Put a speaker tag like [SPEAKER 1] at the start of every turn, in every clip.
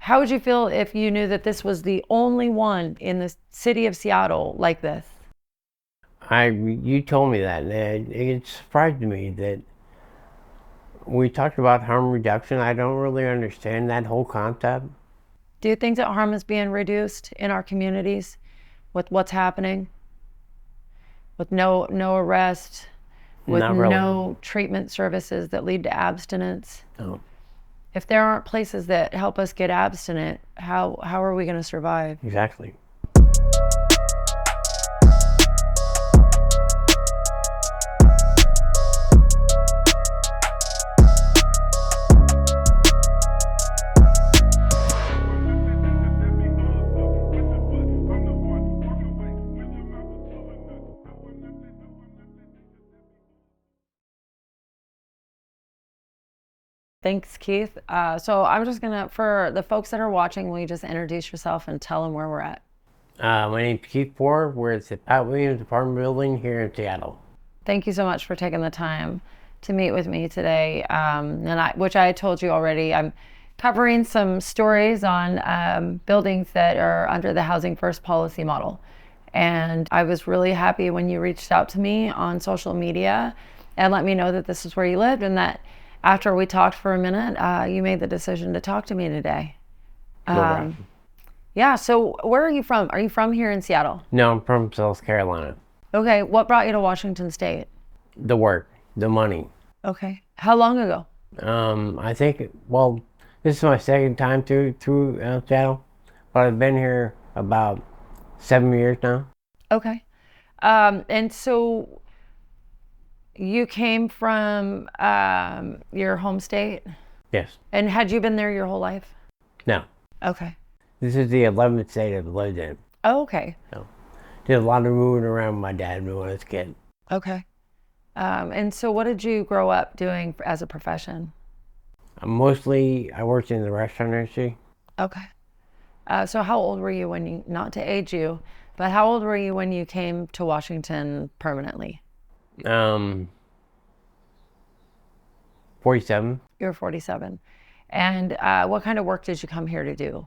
[SPEAKER 1] How would you feel if you knew that this was the only one in the city of Seattle like this?
[SPEAKER 2] You told me that, and it surprised me that we talked about harm reduction. I don't really understand that whole concept.
[SPEAKER 1] Do you think that harm is being reduced in our communities with what's happening? With no arrest, with
[SPEAKER 2] Not really.
[SPEAKER 1] no treatment services that lead to abstinence?
[SPEAKER 2] No.
[SPEAKER 1] If there aren't places that help us get abstinent, how are we going to survive?
[SPEAKER 2] Exactly.
[SPEAKER 1] Thanks, Keith. So I'm just gonna, for the folks that are watching, will you just introduce yourself and tell them where we're at?
[SPEAKER 2] My name's Keith Ford. We're at the Pat Williams apartment building here in Seattle.
[SPEAKER 1] Thank you so much for taking the time to meet with me today. Which I told you already, I'm covering some stories on buildings that are under the Housing First policy model. And I was really happy when you reached out to me on social media and let me know that this is where you lived, and that after we talked for a minute, you made the decision to talk to me today. Yeah, so where are you from? Are you from here in Seattle?
[SPEAKER 2] No, I'm from South Carolina.
[SPEAKER 1] Okay, what brought you to Washington State?
[SPEAKER 2] The work, the money.
[SPEAKER 1] Okay, how long ago?
[SPEAKER 2] I think, well, this is my second time through Seattle, but I've been here about 7 years now.
[SPEAKER 1] Okay, and so you came from your home state?
[SPEAKER 2] Yes.
[SPEAKER 1] And had you been there your whole life?
[SPEAKER 2] No.
[SPEAKER 1] Okay.
[SPEAKER 2] This is the 11th state I've lived in.
[SPEAKER 1] Oh, okay.
[SPEAKER 2] So, did a lot of moving around with my dad when I was a kid.
[SPEAKER 1] Okay. And so what did you grow up doing as a profession?
[SPEAKER 2] I worked in the restaurant industry.
[SPEAKER 1] Okay. So how old were you when you, not to age you, but how old were you when you came to Washington permanently?
[SPEAKER 2] 47.
[SPEAKER 1] You were 47. And what kind of work did you come here to do?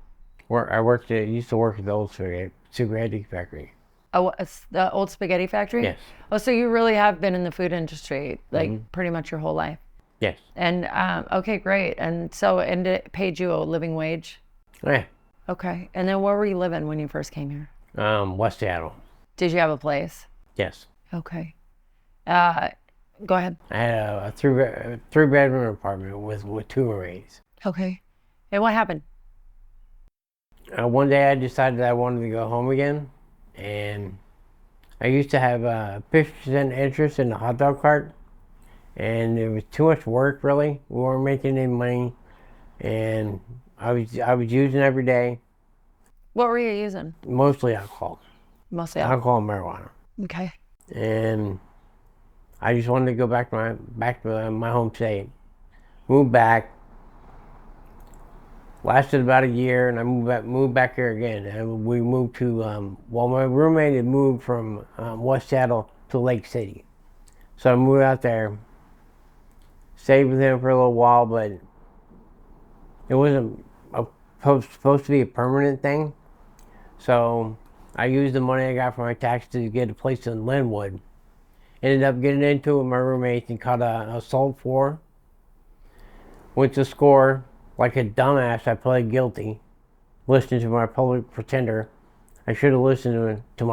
[SPEAKER 2] Used to work at the old spaghetti factory.
[SPEAKER 1] Oh, it's the old spaghetti factory?
[SPEAKER 2] Yes.
[SPEAKER 1] Oh, so you really have been in the food industry, like pretty much your whole life?
[SPEAKER 2] Yes.
[SPEAKER 1] And okay, great. And so, and it paid you a living wage?
[SPEAKER 2] Yeah.
[SPEAKER 1] Okay. And then where were you living when you first came here?
[SPEAKER 2] West Seattle.
[SPEAKER 1] Did you have a place?
[SPEAKER 2] Yes.
[SPEAKER 1] Okay. Go ahead.
[SPEAKER 2] I had a three-bedroom apartment with two roommates.
[SPEAKER 1] Okay. And what happened?
[SPEAKER 2] One day I decided I wanted to go home again, and I used to have 50% interest in the hot dog cart, and it was too much work, really. We weren't making any money, and I was using every day.
[SPEAKER 1] What were you using?
[SPEAKER 2] Mostly alcohol.
[SPEAKER 1] Mostly
[SPEAKER 2] alcohol and marijuana.
[SPEAKER 1] Okay.
[SPEAKER 2] And I just wanted to go back to my home state. Moved back. Lasted about a year, and I moved back here again. And we moved to my roommate had moved from West Seattle to Lake City, so I moved out there. Stayed with him for a little while, but it wasn't supposed to be a permanent thing. So I used the money I got from my taxes to get a place in Linwood. Ended up getting into it with my roommates and caught an assault for. Went to score. Like a dumbass, I pled guilty. Listening to my public pretender. I should have listened to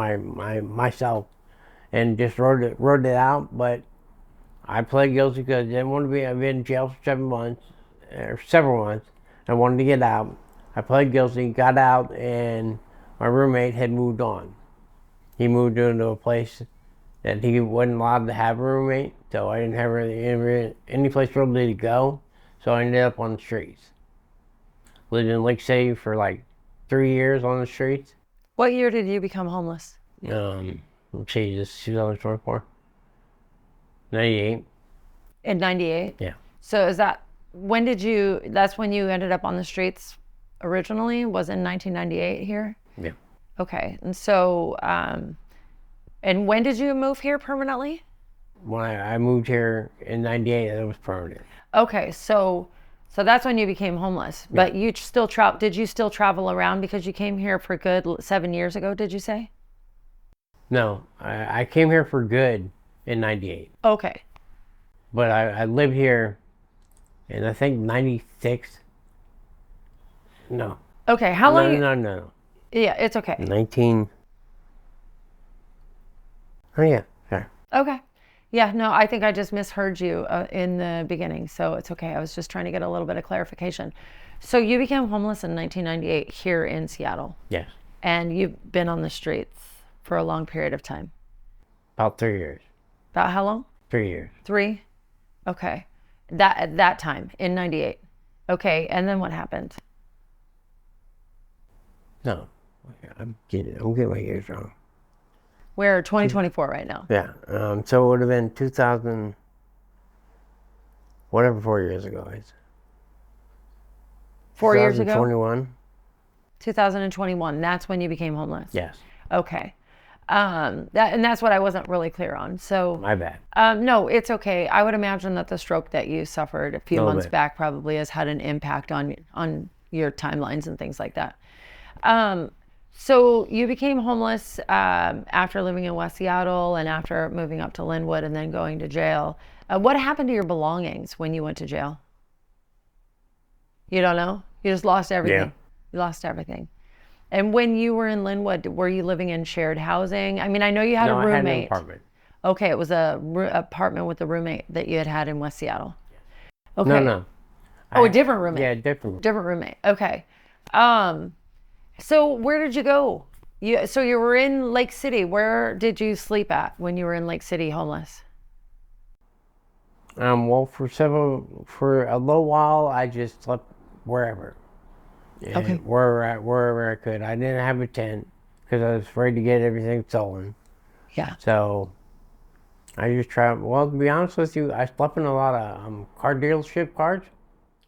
[SPEAKER 2] myself and just wrote it out, but I pled guilty because I didn't want to be. I've been in jail for 7 months, or several months. I wanted to get out. I pled guilty, got out, and my roommate had moved on. He moved into a place that he wasn't allowed to have a roommate, so I didn't have really any place really to go. So I ended up on the streets. Lived in Lake City for like 3 years on the streets.
[SPEAKER 1] What year did you become homeless?
[SPEAKER 2] Let's see, this is 2024. 98.
[SPEAKER 1] In 98?
[SPEAKER 2] Yeah.
[SPEAKER 1] So that's when you ended up on the streets originally? Was in 1998 here?
[SPEAKER 2] Yeah.
[SPEAKER 1] Okay. And so, and when did you move here permanently?
[SPEAKER 2] When I moved here in 98, it was permanent.
[SPEAKER 1] Okay. So So that's when you became homeless. But you still did you still travel around because you came here for good 7 years ago, did you say?
[SPEAKER 2] No, I came here for good in 98.
[SPEAKER 1] Okay.
[SPEAKER 2] But I lived here in, I think, 96. No.
[SPEAKER 1] Okay, how long
[SPEAKER 2] No.
[SPEAKER 1] Yeah, it's okay.
[SPEAKER 2] 19. Oh, yeah. Sorry.
[SPEAKER 1] Okay. Yeah, no, I think I just misheard you in the beginning, so it's okay. I was just trying to get a little bit of clarification. So you became homeless in 1998 here in Seattle,
[SPEAKER 2] Yes.
[SPEAKER 1] and you've been on the streets for a long period of time.
[SPEAKER 2] About 3 years.
[SPEAKER 1] About how long?
[SPEAKER 2] 3 years.
[SPEAKER 1] 3? Okay. At that time in 98. Okay, and then what happened?
[SPEAKER 2] No. I'm getting my years wrong.
[SPEAKER 1] We're 2024 right now.
[SPEAKER 2] Yeah. So it would have been 2000, whatever 4 years ago is.
[SPEAKER 1] 4 years ago?
[SPEAKER 2] 2021.
[SPEAKER 1] 2021. That's when you became homeless.
[SPEAKER 2] Yes.
[SPEAKER 1] Okay. And that's what I wasn't really clear on. So
[SPEAKER 2] My bad.
[SPEAKER 1] no, it's okay. I would imagine that the stroke that you suffered a few months back probably has had an impact on your timelines and things like that. So you became homeless after living in West Seattle and after moving up to Linwood and then going to jail. What happened to your belongings when you went to jail? You don't know? You just lost everything.
[SPEAKER 2] Yeah.
[SPEAKER 1] You lost everything. And when you were in Linwood, were you living in shared housing? I mean, I know you had a roommate.
[SPEAKER 2] I had an apartment.
[SPEAKER 1] Okay, it was a apartment with a roommate that you had in West Seattle. Okay.
[SPEAKER 2] No.
[SPEAKER 1] A different roommate.
[SPEAKER 2] Yeah, different.
[SPEAKER 1] Different roommate. Okay. So where did you go? So you were in Lake City. Where did you sleep at when you were in Lake City homeless?
[SPEAKER 2] Well, for a little while, I just slept wherever. And
[SPEAKER 1] Okay.
[SPEAKER 2] Wherever I could. I didn't have a tent because I was afraid to get everything stolen.
[SPEAKER 1] Yeah.
[SPEAKER 2] So I just traveled. Well, to be honest with you, I slept in a lot of car dealership cars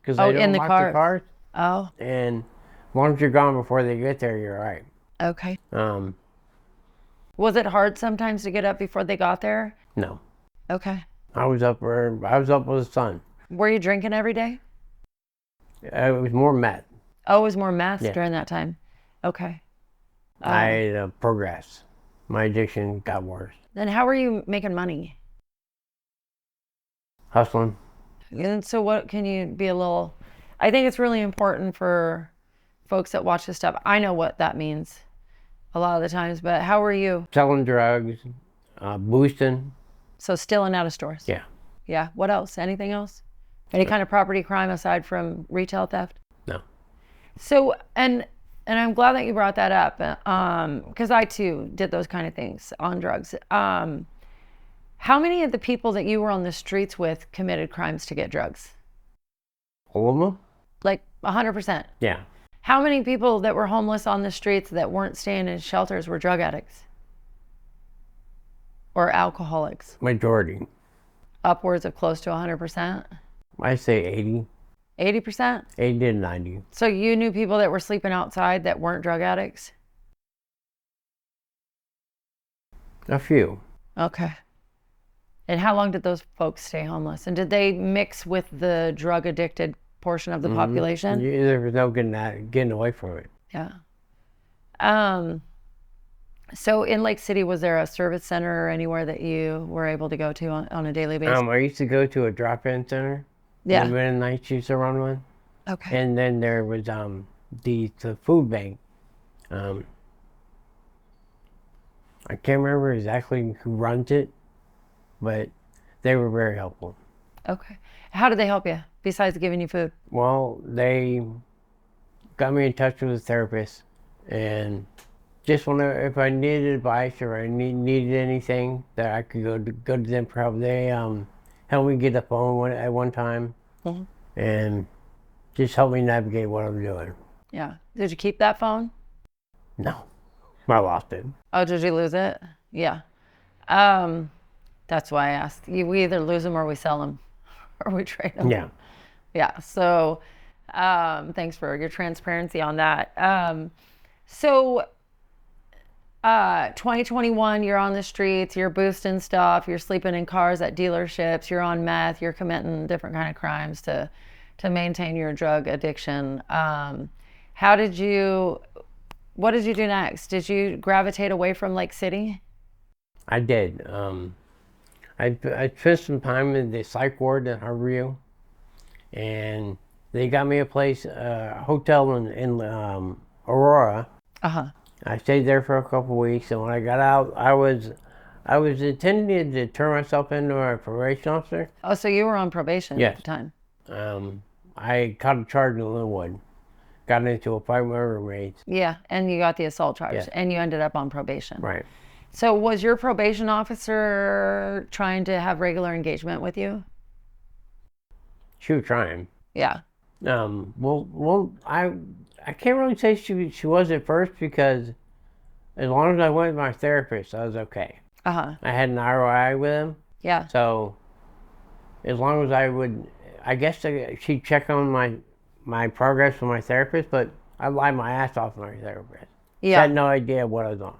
[SPEAKER 2] because they don't lock the cars.
[SPEAKER 1] Oh.
[SPEAKER 2] And as long as you're gone before they get there, you're all right.
[SPEAKER 1] Okay.
[SPEAKER 2] Um,
[SPEAKER 1] Was it hard sometimes to get up before they got there?
[SPEAKER 2] no.
[SPEAKER 1] Okay.
[SPEAKER 2] I was up with the sun.
[SPEAKER 1] Were you drinking every day?
[SPEAKER 2] It was more meth.
[SPEAKER 1] Oh, it was more meth
[SPEAKER 2] Yeah.
[SPEAKER 1] during that time. Okay.
[SPEAKER 2] I progressed. My addiction got worse.
[SPEAKER 1] Then how were you making money?
[SPEAKER 2] Hustling.
[SPEAKER 1] And so what can you be a little, I think it's really important for folks that watch this stuff. I know what that means a lot of the times, but how were you?
[SPEAKER 2] Selling drugs, boosting.
[SPEAKER 1] So stealing out of stores.
[SPEAKER 2] Yeah.
[SPEAKER 1] Yeah. What else? Anything else? Any kind of property crime aside from retail theft?
[SPEAKER 2] No.
[SPEAKER 1] So, and I'm glad that you brought that up, because I too did those kind of things on drugs. How many of the people that you were on the streets with committed crimes to get drugs?
[SPEAKER 2] All of them?
[SPEAKER 1] Like 100%.
[SPEAKER 2] Yeah.
[SPEAKER 1] How many people that were homeless on the streets that weren't staying in shelters were drug addicts? Or alcoholics?
[SPEAKER 2] Majority.
[SPEAKER 1] Upwards of close to 100%?
[SPEAKER 2] I say 80.
[SPEAKER 1] 80%?
[SPEAKER 2] 80 to 90.
[SPEAKER 1] So you knew people that were sleeping outside that weren't drug addicts?
[SPEAKER 2] A few.
[SPEAKER 1] Okay. And how long did those folks stay homeless? And did they mix with the drug addicted portion of the population?
[SPEAKER 2] There was no getting away from it.
[SPEAKER 1] Yeah. So in Lake City, was there a service center or anywhere that you were able to go to on a daily basis?
[SPEAKER 2] I used to go to a drop-in center.
[SPEAKER 1] Yeah.
[SPEAKER 2] In the night, used to run one.
[SPEAKER 1] Okay.
[SPEAKER 2] And then there was the food bank. I can't remember exactly who runs it, but they were very helpful.
[SPEAKER 1] Okay. How did they help you besides giving you food?
[SPEAKER 2] Well, they got me in touch with a therapist, and just if I needed advice or I needed anything, that I could go to them for help. They helped me get a phone at one time, and just helped me navigate what I'm doing.
[SPEAKER 1] Yeah. Did you keep that phone?
[SPEAKER 2] No, I lost it.
[SPEAKER 1] Oh, did you lose it? Yeah. That's why I asked. We either lose them or we sell them, or we trade them.
[SPEAKER 2] Yeah.
[SPEAKER 1] Yeah. So, thanks for your transparency on that. So, 2021, you're on the streets, you're boosting stuff, you're sleeping in cars at dealerships, you're on meth, you're committing different kind of crimes to to maintain your drug addiction. What did you do next? Did you gravitate away from Lake City?
[SPEAKER 2] I did. I spent some time in the psych ward at Harborview, and they got me a place, a hotel in Aurora. I stayed there for a couple of weeks, and when I got out, I was intending to turn myself into a probation officer.
[SPEAKER 1] Oh, so you were on probation
[SPEAKER 2] Yes.
[SPEAKER 1] at the time?
[SPEAKER 2] I caught a charge in Linwood, got into a fight with my roommates.
[SPEAKER 1] Yeah, and you got the assault charge,
[SPEAKER 2] Yes.
[SPEAKER 1] and you ended up on probation.
[SPEAKER 2] Right.
[SPEAKER 1] So was your probation officer trying to have regular engagement with you?
[SPEAKER 2] She was trying.
[SPEAKER 1] Yeah.
[SPEAKER 2] I can't really say she was at first, because as long as I went with my therapist, I was okay. I had an ROI with him.
[SPEAKER 1] Yeah.
[SPEAKER 2] So as long as I guess she'd check on my progress with my therapist, but I lied my ass off to my therapist.
[SPEAKER 1] Yeah.
[SPEAKER 2] She had no idea what I was on.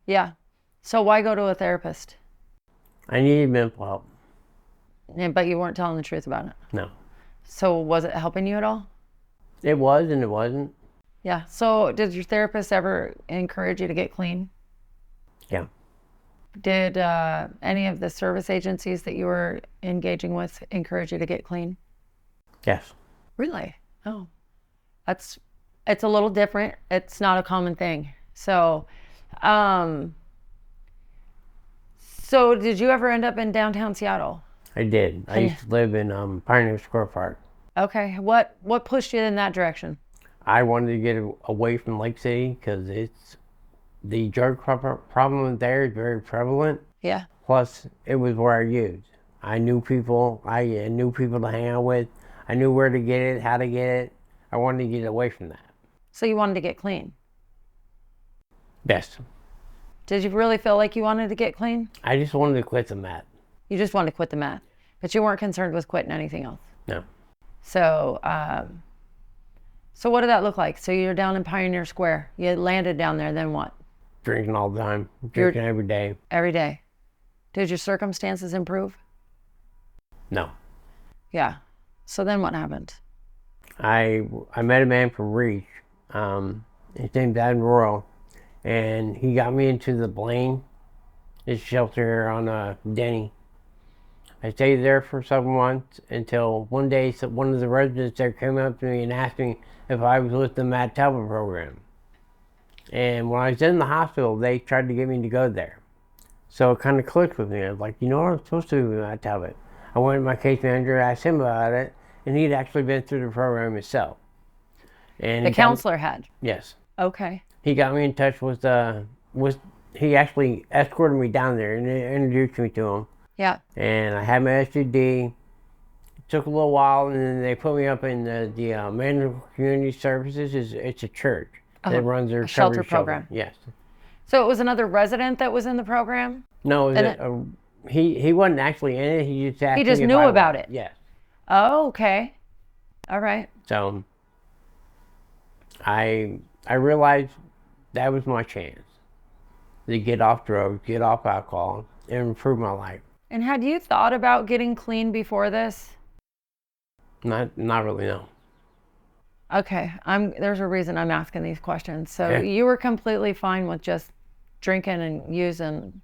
[SPEAKER 1] Yeah. So why go to a therapist?
[SPEAKER 2] I needed mental help.
[SPEAKER 1] Yeah, but you weren't telling the truth about it.
[SPEAKER 2] No.
[SPEAKER 1] So was it helping you at all?
[SPEAKER 2] It was and it wasn't.
[SPEAKER 1] Yeah. So did your therapist ever encourage you to get clean?
[SPEAKER 2] Yeah.
[SPEAKER 1] Did any of the service agencies that you were engaging with encourage you to get clean?
[SPEAKER 2] Yes.
[SPEAKER 1] Really? Oh, it's a little different. It's not a common thing. So did you ever end up in downtown Seattle?
[SPEAKER 2] I did. I used to live in Pioneer Square Park.
[SPEAKER 1] Okay. What pushed you in that direction?
[SPEAKER 2] I wanted to get away from Lake City, because the drug problem there is very prevalent.
[SPEAKER 1] Yeah.
[SPEAKER 2] Plus, it was where I used. I knew people. I knew people to hang out with. I knew where to get it, how to get it. I wanted to get away from that.
[SPEAKER 1] So you wanted to get clean?
[SPEAKER 2] Yes.
[SPEAKER 1] Did you really feel like you wanted to get clean?
[SPEAKER 2] I just wanted to quit the meth.
[SPEAKER 1] You just wanted to quit the meth, but you weren't concerned with quitting anything else.
[SPEAKER 2] No.
[SPEAKER 1] So, so what did that look like? So you're down in Pioneer Square. You landed down there. Then what?
[SPEAKER 2] Drinking all the time. Drinking every day.
[SPEAKER 1] Every day. Did your circumstances improve?
[SPEAKER 2] No.
[SPEAKER 1] Yeah. So then what happened?
[SPEAKER 2] I met a man from Reach. His name's Adam Royal, and he got me into the Blaine. It's shelter here on Denny. I stayed there for several months until one day one of the residents there came up to me and asked me if I was with the Matt Talbot program. And when I was in the hospital, they tried to get me to go there. So it kind of clicked with me. I was like, you know what, I'm supposed to be with Matt Talbot. I went to my case manager, asked him about it, and he'd actually been through the program himself. And
[SPEAKER 1] the counselor had?
[SPEAKER 2] Yes.
[SPEAKER 1] Okay.
[SPEAKER 2] He got me in touch with he actually escorted me down there and introduced me to him.
[SPEAKER 1] Yeah.
[SPEAKER 2] And I had my SUD. It took a little while, and then they put me up in the Manual Community Services. It's a church that runs their
[SPEAKER 1] shelter program.
[SPEAKER 2] Yes.
[SPEAKER 1] So it was another resident that was in the program?
[SPEAKER 2] No, he wasn't actually in it. He just asked
[SPEAKER 1] He just
[SPEAKER 2] me if
[SPEAKER 1] knew
[SPEAKER 2] I
[SPEAKER 1] about
[SPEAKER 2] was.
[SPEAKER 1] it?
[SPEAKER 2] Yes.
[SPEAKER 1] Oh, okay. All right.
[SPEAKER 2] So I realized that was my chance to get off drugs, get off alcohol, and improve my life.
[SPEAKER 1] And had you thought about getting clean before this?
[SPEAKER 2] Not really, no.
[SPEAKER 1] Okay, there's a reason I'm asking these questions. So
[SPEAKER 2] Yeah.
[SPEAKER 1] you were completely fine with just drinking and using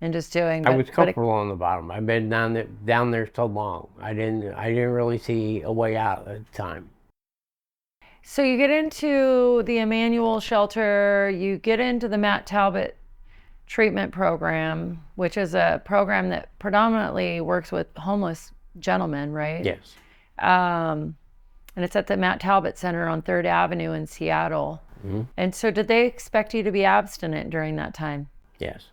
[SPEAKER 1] and just doing.
[SPEAKER 2] I was comfortable on the bottom. I've been down there so long. I didn't really see a way out at the time.
[SPEAKER 1] So you get into the Emmanuel shelter, you get into the Matt Talbot treatment program, which is a program that predominantly works with homeless gentlemen, right?
[SPEAKER 2] Yes.
[SPEAKER 1] And it's at the Matt Talbot Center on 3rd Avenue in Seattle.
[SPEAKER 2] Mm-hmm.
[SPEAKER 1] And so did they expect you to be abstinent during that time?
[SPEAKER 2] Yes.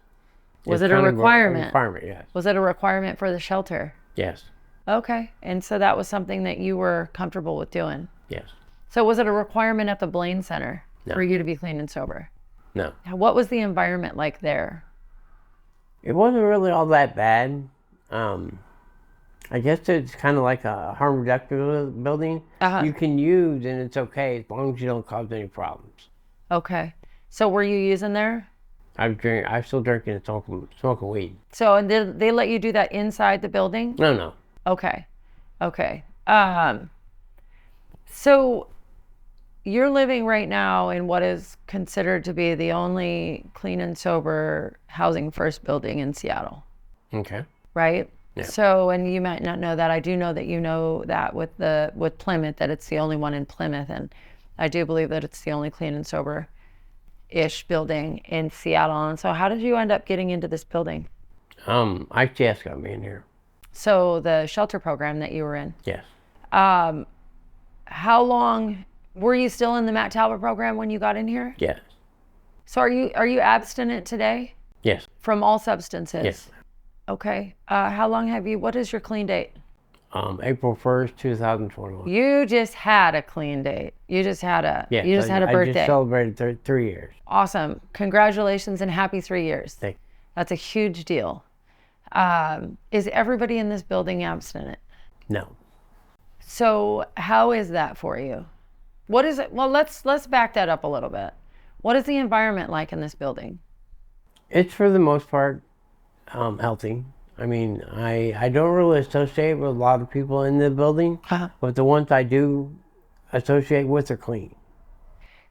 [SPEAKER 1] Was it a requirement?
[SPEAKER 2] A requirement, yes.
[SPEAKER 1] Was it a requirement for the shelter?
[SPEAKER 2] Yes.
[SPEAKER 1] Okay. And so that was something that you were comfortable with doing?
[SPEAKER 2] Yes.
[SPEAKER 1] So was it a requirement at the Blaine Center for you to be clean and sober?
[SPEAKER 2] No.
[SPEAKER 1] What was the environment like there?
[SPEAKER 2] It wasn't really all that bad. I guess it's kind of like a harm reduction building. You can use and it's okay as long as you don't cause any problems.
[SPEAKER 1] Okay. So were you using there?
[SPEAKER 2] I'm still drinking and smoking weed.
[SPEAKER 1] So and did they let you do that inside the building?
[SPEAKER 2] No.
[SPEAKER 1] Okay. So you're living right now in what is considered to be the only clean and sober housing first building in Seattle,
[SPEAKER 2] Okay.
[SPEAKER 1] right?
[SPEAKER 2] Yeah.
[SPEAKER 1] So, and you might not know that. I do know that you know that with Plymouth, that it's the only one in Plymouth, and I do believe that it's the only clean and sober ish building in Seattle. And so how did you end up getting into this building?
[SPEAKER 2] ITS got me in here.
[SPEAKER 1] So the shelter program that you were in.
[SPEAKER 2] Yes.
[SPEAKER 1] How long were you still in the Matt Talbot program when you got in here?
[SPEAKER 2] Yes.
[SPEAKER 1] So are you abstinent today
[SPEAKER 2] Yes.
[SPEAKER 1] from all substances?
[SPEAKER 2] Yes.
[SPEAKER 1] Okay. How long have you, what is your clean date?
[SPEAKER 2] April 1st, 2021.
[SPEAKER 1] You just had a clean date. You just had a
[SPEAKER 2] Yes,
[SPEAKER 1] you just had a birthday.
[SPEAKER 2] I just celebrated 3 years.
[SPEAKER 1] Awesome. Congratulations and happy 3 years.
[SPEAKER 2] Thank you.
[SPEAKER 1] That's a huge deal. Is everybody in this building abstinent?
[SPEAKER 2] No.
[SPEAKER 1] So how is that for you? What is it? Well, let's back that up a little bit. What is the environment like in this building?
[SPEAKER 2] It's for the most part healthy. I mean, I don't really associate with a lot of people in the building, but the ones I do associate with are clean.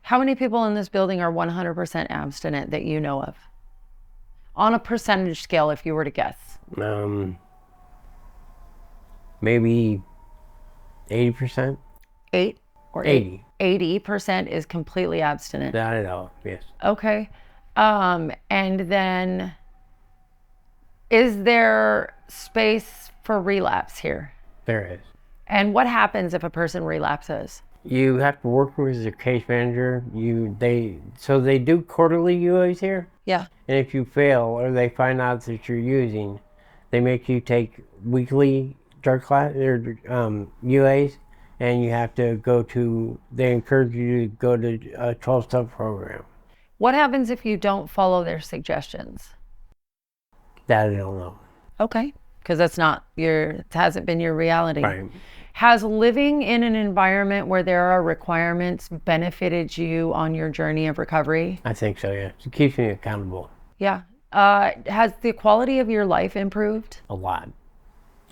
[SPEAKER 1] How many people in this building are 100% abstinent that you know of? On a percentage scale, if you were to guess.
[SPEAKER 2] Maybe 80%.
[SPEAKER 1] 8 or
[SPEAKER 2] 80.
[SPEAKER 1] 80% is completely abstinent.
[SPEAKER 2] Not at all. Yes.
[SPEAKER 1] Okay. And then is there space for relapse here?
[SPEAKER 2] There is.
[SPEAKER 1] And what happens if a person relapses?
[SPEAKER 2] You have to work with your case manager. So they do quarterly UAs here.
[SPEAKER 1] Yeah.
[SPEAKER 2] And if you fail or they find out that you're using, they make you take weekly drug class or UAs, and you have to they encourage you to go to a 12-step program.
[SPEAKER 1] What happens if you don't follow their suggestions?
[SPEAKER 2] That I don't know.
[SPEAKER 1] Okay. Because it hasn't been your reality.
[SPEAKER 2] Right.
[SPEAKER 1] Has living in an environment where there are requirements benefited you on your journey of recovery?
[SPEAKER 2] I think so, yeah. It keeps me accountable.
[SPEAKER 1] Yeah. Has the quality of your life improved?
[SPEAKER 2] A lot.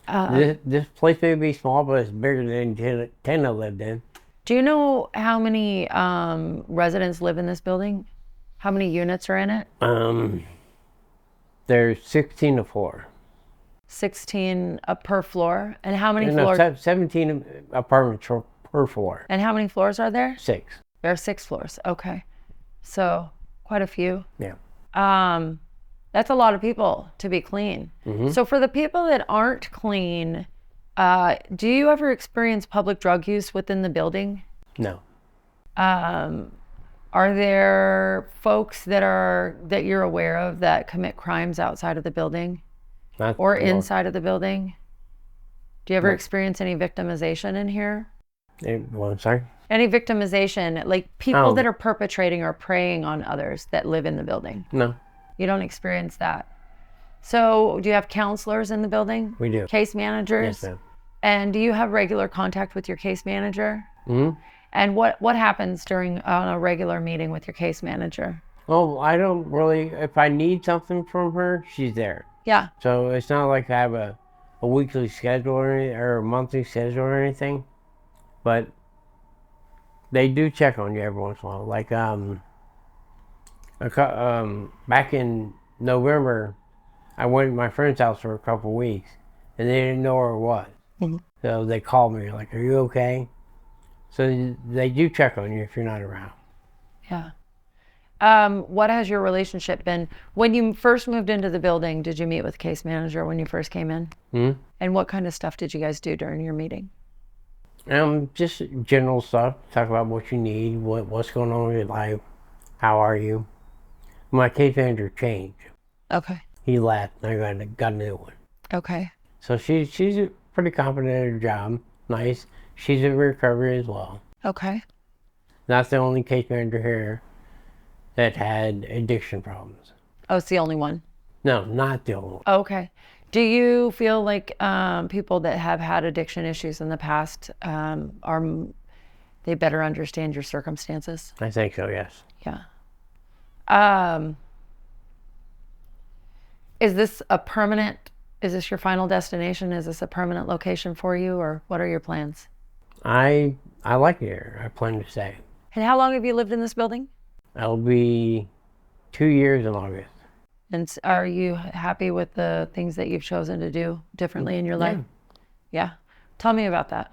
[SPEAKER 2] This place may be small, but it's bigger than 10 I lived in.
[SPEAKER 1] Do you know how many residents live in this building? How many units are in it?
[SPEAKER 2] There's 16 to 4.
[SPEAKER 1] 16 per floor. And how many
[SPEAKER 2] No,
[SPEAKER 1] floors?
[SPEAKER 2] 17 apartments per floor.
[SPEAKER 1] And how many floors are there?
[SPEAKER 2] 6.
[SPEAKER 1] There are 6 floors. Okay. So quite a few.
[SPEAKER 2] Yeah.
[SPEAKER 1] That's a lot of people to be clean.
[SPEAKER 2] Mm-hmm.
[SPEAKER 1] So for the people that aren't clean, do you ever experience public drug use within the building?
[SPEAKER 2] No.
[SPEAKER 1] Are there folks that you're aware of that commit crimes outside of the building or inside of the building? Do you ever experience any victimization in here?
[SPEAKER 2] Well, I'm sorry?
[SPEAKER 1] Any victimization, like people that are perpetrating or preying on others that live in the building?
[SPEAKER 2] No.
[SPEAKER 1] You don't experience that. So do you have counselors in the building?
[SPEAKER 2] We do.
[SPEAKER 1] Case managers?
[SPEAKER 2] Yes, ma'am.
[SPEAKER 1] And do you have regular contact with your case manager?
[SPEAKER 2] Mm-hmm.
[SPEAKER 1] And what happens on a regular meeting with your case manager?
[SPEAKER 2] Well, I don't really, if I need something from her, she's there.
[SPEAKER 1] Yeah.
[SPEAKER 2] So it's not like I have a weekly schedule or a monthly schedule or anything. But they do check on you every once in a while. Like, back in November, I went to my friend's house for a couple of weeks, and they didn't know where it was. Mm-hmm. So they called me, like, are you okay? So they do check on you if you're not around.
[SPEAKER 1] Yeah. What has your relationship been? When you first moved into the building, did you meet with case manager when you first came in?
[SPEAKER 2] Mm-hmm.
[SPEAKER 1] And what kind of stuff did you guys do during your meeting?
[SPEAKER 2] Just general stuff. Talk about what you need, what's going on in your life, how are you. My case manager changed.
[SPEAKER 1] Okay.
[SPEAKER 2] He left, and I got a new one.
[SPEAKER 1] Okay.
[SPEAKER 2] So she's pretty competent at her job. Nice. She's in recovery as well.
[SPEAKER 1] Okay.
[SPEAKER 2] Not the only case manager here that had addiction problems.
[SPEAKER 1] Oh, it's the only one?
[SPEAKER 2] No, not the only one.
[SPEAKER 1] Okay. Do you feel like people that have had addiction issues in the past, they better understand your circumstances?
[SPEAKER 2] I think so, yes.
[SPEAKER 1] Yeah. Is this a permanent Is this your final destination? Is this a permanent location for you, or what are your plans?
[SPEAKER 2] I like it here. I plan to stay.
[SPEAKER 1] And how long have you lived in this building?
[SPEAKER 2] It'll be 2 years in August.
[SPEAKER 1] And are you happy with the things that you've chosen to do differently in your life? Yeah. Tell me about that.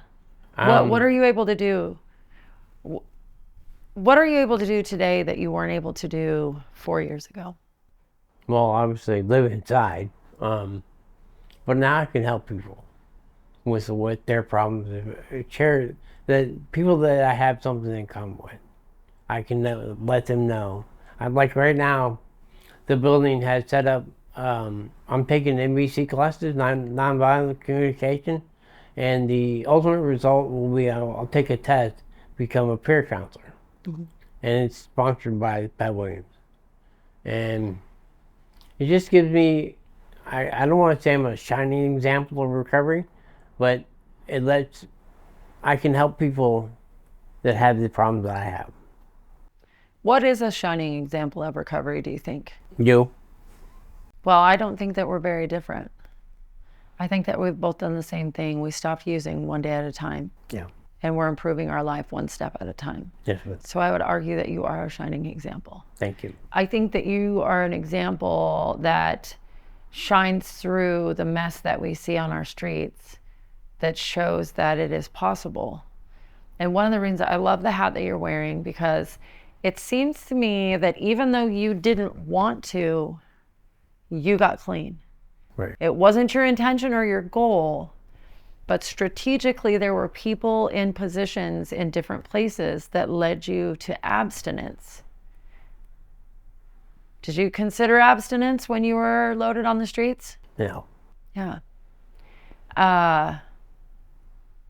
[SPEAKER 1] What are you able to do? What are you able to do today that you weren't able to do 4 years ago?
[SPEAKER 2] Well, obviously live inside, but now I can help people with their problems. Share the people that I have something in common with. I can let them know. Like right now, the building has set up. I'm taking NVC classes, nonviolent communication, and the ultimate result will be I'll take a test, become a peer counselor, and it's sponsored by Pat Williams, and it just gives me. I don't want to say I'm a shining example of recovery, but I can help people that have the problems that I have.
[SPEAKER 1] What is a shining example of recovery, do you think?
[SPEAKER 2] You?
[SPEAKER 1] Well, I don't think that we're very different. I think that we've both done the same thing. We stopped using one day at a time.
[SPEAKER 2] Yeah.
[SPEAKER 1] And we're improving our life one step at a time.
[SPEAKER 2] Yes.
[SPEAKER 1] So I would argue that you are a shining example.
[SPEAKER 2] Thank you.
[SPEAKER 1] I think that you are an example that shines through the mess that we see on our streets, that shows that it is possible. And one of the reasons I love the hat that you're wearing, because it seems to me that even though you didn't want to, you got clean.
[SPEAKER 2] Right.
[SPEAKER 1] It wasn't your intention or your goal, but strategically there were people in positions in different places that led you to abstinence. Did you consider abstinence when you were loaded on the streets?
[SPEAKER 2] No.
[SPEAKER 1] Yeah.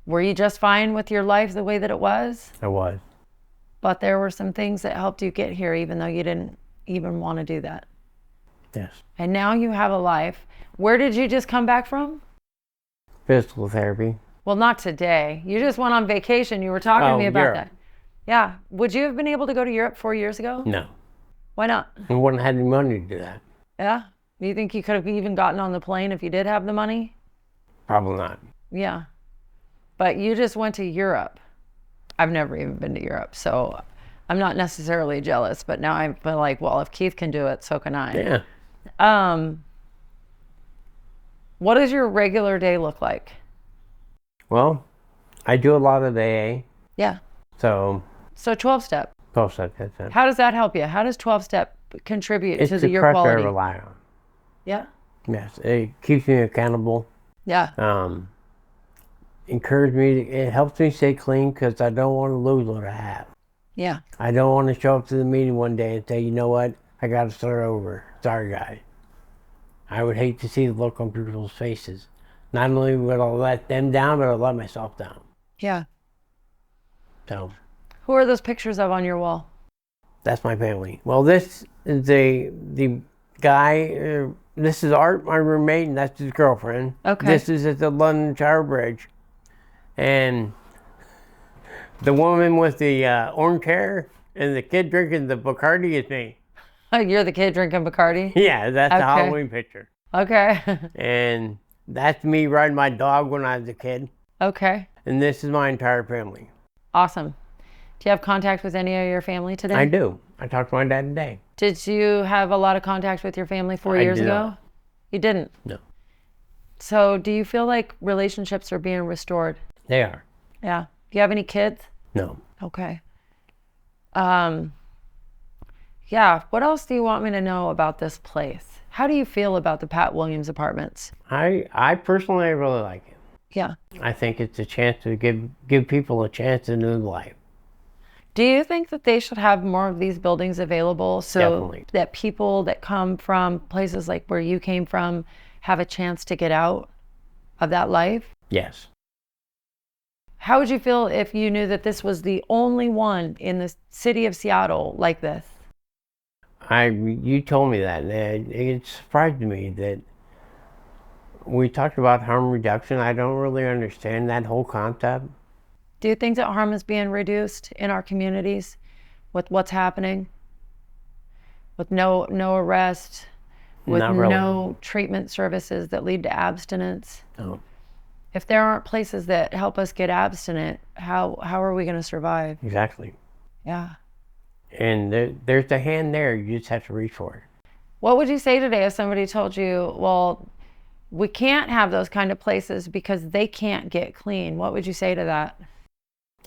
[SPEAKER 1] Were you just fine with your life the way that it was?
[SPEAKER 2] I was.
[SPEAKER 1] But there were some things that helped you get here, even though you didn't even want to do that.
[SPEAKER 2] Yes.
[SPEAKER 1] And now you have a life. Where did you just come back from?
[SPEAKER 2] Physical therapy.
[SPEAKER 1] Well, not today. You just went on vacation. You were talking to me about
[SPEAKER 2] Europe.
[SPEAKER 1] that. Yeah. Would you have been able to go to Europe 4 years ago?
[SPEAKER 2] No.
[SPEAKER 1] Why not?
[SPEAKER 2] I wouldn't have had any money to do that.
[SPEAKER 1] Yeah. Do you think you could have even gotten on the plane if you did have the money?
[SPEAKER 2] Probably not.
[SPEAKER 1] Yeah. But you just went to Europe. I've never even been to Europe, so I'm not necessarily jealous, but now I feel like, well, if Keith can do it, so can I.
[SPEAKER 2] Yeah.
[SPEAKER 1] What does your regular day look like?
[SPEAKER 2] Well, I do a lot of AA.
[SPEAKER 1] Yeah.
[SPEAKER 2] So
[SPEAKER 1] 12-step.
[SPEAKER 2] 12-step, that's it.
[SPEAKER 1] How does that help you? How does 12-step contribute
[SPEAKER 2] It's
[SPEAKER 1] to
[SPEAKER 2] the
[SPEAKER 1] your
[SPEAKER 2] crutch
[SPEAKER 1] quality?
[SPEAKER 2] I rely on.
[SPEAKER 1] Yeah.
[SPEAKER 2] Yes, it keeps me accountable.
[SPEAKER 1] Yeah.
[SPEAKER 2] Encourage me. It helps me stay clean because I don't want to lose what I have.
[SPEAKER 1] Yeah.
[SPEAKER 2] I don't want to show up to the meeting one day and say, you know what, I got to start over. Sorry, guys. I would hate to see the look on people's faces. Not only would I let them down, but I'll let myself down.
[SPEAKER 1] Yeah.
[SPEAKER 2] So.
[SPEAKER 1] Who are those pictures of on your wall?
[SPEAKER 2] That's my family. Well, this is the guy. This is Art, my roommate, and that's his girlfriend.
[SPEAKER 1] Okay.
[SPEAKER 2] This is at the London Tower Bridge. And the woman with the orange hair and the kid drinking the Bacardi is me.
[SPEAKER 1] You're the kid drinking Bacardi?
[SPEAKER 2] Yeah, that's
[SPEAKER 1] Okay.
[SPEAKER 2] the Halloween picture.
[SPEAKER 1] Okay.
[SPEAKER 2] And that's me riding my dog when I was a kid.
[SPEAKER 1] Okay.
[SPEAKER 2] And this is my entire family.
[SPEAKER 1] Awesome. Do you have contact with any of your family today?
[SPEAKER 2] I do. I talked to my dad today.
[SPEAKER 1] Did you have a lot of contact with your family 4 years
[SPEAKER 2] did
[SPEAKER 1] ago?
[SPEAKER 2] not.
[SPEAKER 1] You didn't?
[SPEAKER 2] No.
[SPEAKER 1] So do you feel like relationships are being restored?
[SPEAKER 2] They are.
[SPEAKER 1] Yeah. Do you have any kids?
[SPEAKER 2] No.
[SPEAKER 1] Okay. Yeah. What else do you want me to know about this place? How do you feel about the Pat Williams Apartments?
[SPEAKER 2] I personally really like it.
[SPEAKER 1] Yeah.
[SPEAKER 2] I think it's a chance to give people a chance to new life.
[SPEAKER 1] Do you think that they should have more of these buildings available so
[SPEAKER 2] Definitely.
[SPEAKER 1] that people that come from places like where you came from have a chance to get out of that life?
[SPEAKER 2] Yes.
[SPEAKER 1] How would you feel if you knew that this was the only one in the city of Seattle like this?
[SPEAKER 2] You told me that, and it surprised me that we talked about harm reduction. I don't really understand that whole concept.
[SPEAKER 1] Do you think that harm is being reduced in our communities with what's happening? With no arrest, with
[SPEAKER 2] Not really.
[SPEAKER 1] no treatment services that lead to abstinence.
[SPEAKER 2] No.
[SPEAKER 1] If there aren't places that help us get abstinent, how are we going to survive?
[SPEAKER 2] Exactly.
[SPEAKER 1] Yeah.
[SPEAKER 2] And there's a hand there. You just have to reach for it.
[SPEAKER 1] What would you say today if somebody told you, well, we can't have those kind of places because they can't get clean? What would you say to that?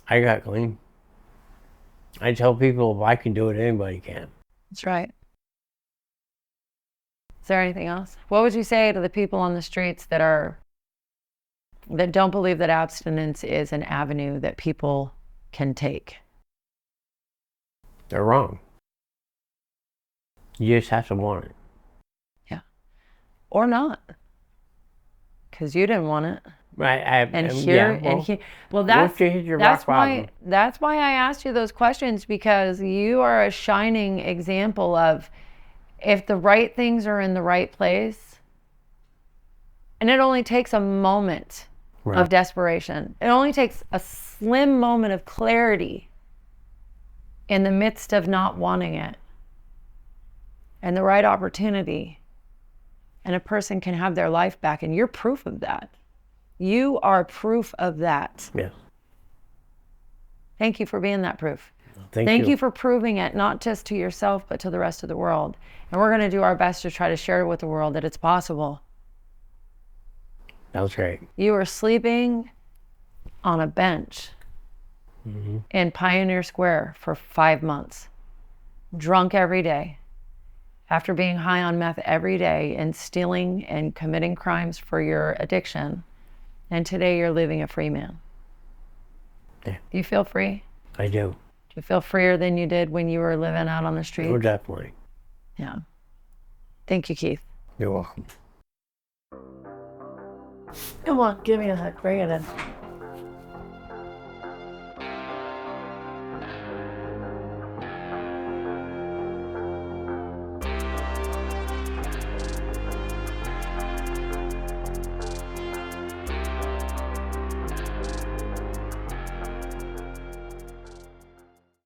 [SPEAKER 2] I got clean. I tell people if I can do it, anybody can.
[SPEAKER 1] That's right. Is there anything else? What would you say to the people on the streets that don't believe that abstinence is an avenue that people can take?
[SPEAKER 2] They're wrong. You just have to want it.
[SPEAKER 1] Yeah. Or not. Because you didn't want it.
[SPEAKER 2] Right.
[SPEAKER 1] That's
[SPEAKER 2] once you hit your rock bottom.
[SPEAKER 1] That's why I asked you those questions, because you are a shining example of, if the right things are in the right place, and it only takes a moment of desperation. It only takes a slim moment of clarity in the midst of not wanting it, and the right opportunity, and a person can have their life back. And you're proof of that. You are proof of that.
[SPEAKER 2] Yes.
[SPEAKER 1] Thank you for being that proof.
[SPEAKER 2] Thank
[SPEAKER 1] you for proving it, not just to yourself, but to the rest of the world. And we're going to do our best to try to share with the world that it's possible.
[SPEAKER 2] That was great.
[SPEAKER 1] You were sleeping on a bench in Pioneer Square for 5 months, drunk every day, after being high on meth every day and stealing and committing crimes for your addiction. And today you're living a free man.
[SPEAKER 2] Yeah.
[SPEAKER 1] Do you feel free?
[SPEAKER 2] I do.
[SPEAKER 1] Do you feel freer than you did when you were living out on the street?
[SPEAKER 2] Oh, definitely.
[SPEAKER 1] Yeah. Thank you, Keith.
[SPEAKER 2] You're welcome.
[SPEAKER 1] Come on, give me a hug. Bring it in.